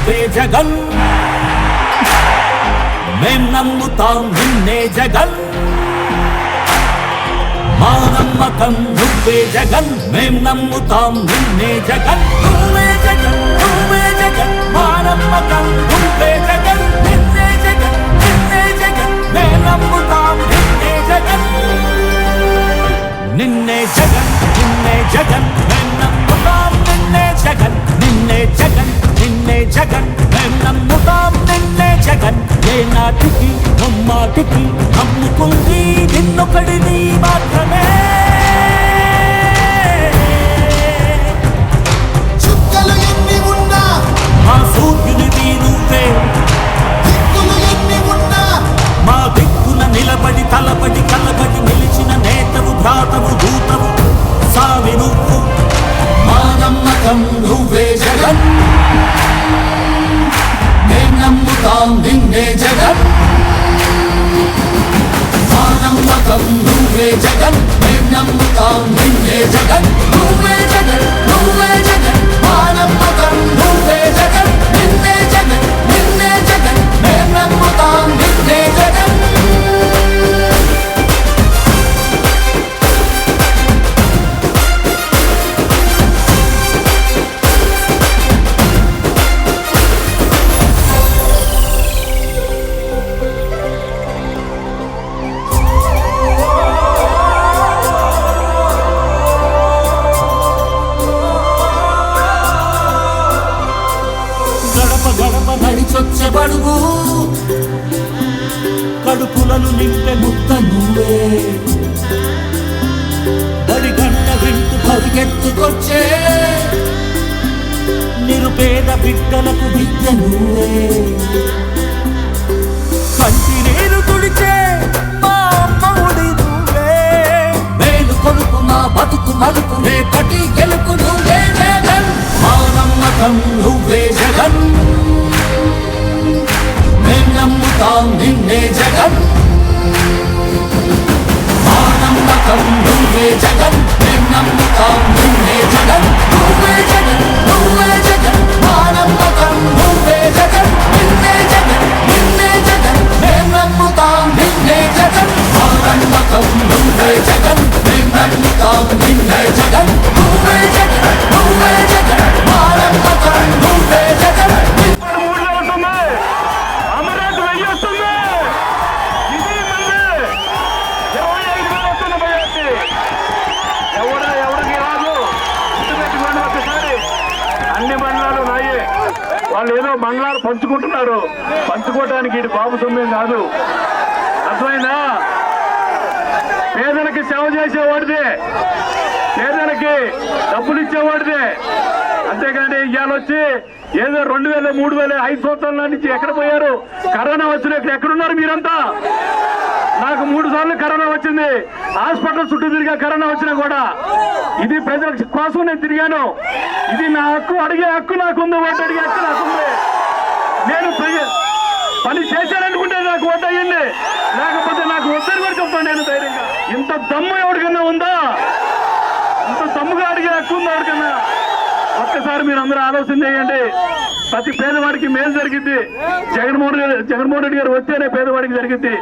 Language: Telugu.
నువ్వే జగన్ మేం నమ్ముతాం నిన్నే జగన్ మా నమ్మకం నువ్వే జగన్ మేం నమ్ముతాం నిన్నే జగన్ నువ్వే జగన్ నువ్వే జగన్ మా నమ్మకం నువ్వే జగన్ నిన్నే జగన్ నిన్నే జగన్ మేం నమ్ముతాం నిన్నే జగన్ నిన్నే జగన్ నిన్నే జగన్ మేం నమ్ముతాం నిన్నే జగన్ నిన్నే జగన్ నిన్నే జగన్ మేం నమ్ముతాం నిన్నే జగన్ ఏ నాటికి నమ్మాటికి నమ్ముకుంది నిన్నొకడిని మాత్రమే చుక్కలు ఎన్ని ఉన్నా మా సూర్యునివి నువ్వే దిక్కులు ఎన్ని ఉన్నా మా దిక్కున నిలబడి తలబడి కలబడి నిలిచిన నేతవు భ్రాతవు దూతవు సావి నువ్వు మా నమ్మకం నువ్వే జగన్ మేం నమ్ముతాం నిన్నే జగన్ మా నమ్మకం నువ్వే జగన్ మేం నమ్ముతాం నిన్నే జగన్ నువ్వే జగన్ నువ్వే జగన్ మా నమ్మకం నువ్వే జగన్ నిన్నే జగన్ నిన్నే జగన్ మేం నమ్ముతాం నిన్నే జగన్ గడప గడప నడిచొచ్చే బడుగు కడుపులను నింపే ముద్ద నువ్వే బడి గంట వింటూ పరిగెత్తుకొచ్చే నిరుపేద బిడ్డలకు విద్య నువ్వే కంటి నీరు తుడిచే మా అమ్మఒడి నువ్వే మేలు కొడుకు మా బతుకు మలుపు రేపటి గెలుపు నువ్వే జగన్ మా నమ్మకం నువ్వే జగన్ మేం నమ్ముతాం నిన్నే జగన్ మా నమ్మకం నువ్వే జగన్ మేం నమ్ముతాం నిన్నే జగన్ నువ్వే జగన్ నువ్వే జగన్ మా నమ్మకం నువ్వే జగన్ నిన్నే జగన్ నిన్నే జగన్ మేం నమ్ముతాం నిన్నే జగన్ మా నమ్మకం నువ్వే జగన్ మేం నమ్ముతాం నిన్నే జగన్ నువ్వే జగన్ నువ్వే జగన్ మా నమ్మకం నువ్వే జగన్ అన్ని బండ్లాలు నాయే. వాళ్ళు ఏదో బండ్లాలు పంచుకుంటున్నారు. పంచుకోవటానికి ఇది బాబు సొమ్మేం కాదు. అర్థమైందా? పేదలకి సేవ చేసేవాడిదే, పేదలకి డబ్బులు ఇచ్చేవాడిదే. అంతేగాని ఇవాళ వచ్చి ఏదో 2000, 3000, 5 సంవత్సరాల నుంచి ఎక్కడ పోయారు? కరోనా వచ్చినప్పుడు ఎక్కడున్నారు మీరంతా? నాకు 3 సార్లు కరోనా వచ్చింది. హాస్పిటల్ చుట్టూ తిరిగా కరోనా వచ్చినా కూడా ఇది ప్రజల కోసం నేను తిరిగాను. ఇది నా హక్కు, అడిగే హక్కు నాకుంది, ఓటు అడిగే హక్కు నాకుంది. నేను పని చేశాననుకుంటే నాకు ఓటు అయ్యింది, లేకపోతే నాకు వద్దని కూడా చెప్తాను నేను ధైర్యంగా. ఇంత దమ్ము ఎవరికన్నా ఉందా? ఇంత దమ్ముగా అడిగే హక్కు ఉందా ఎవరికన్నా? ఒక్కసారి మీరు అందరూ ఆలోచన చేయండి. ప్రతి పేదవాడికి మేలు జరిగింది. జగన్మోహన్ రెడ్డి గారు వస్తేనే పేదవాడికి జరిగింది.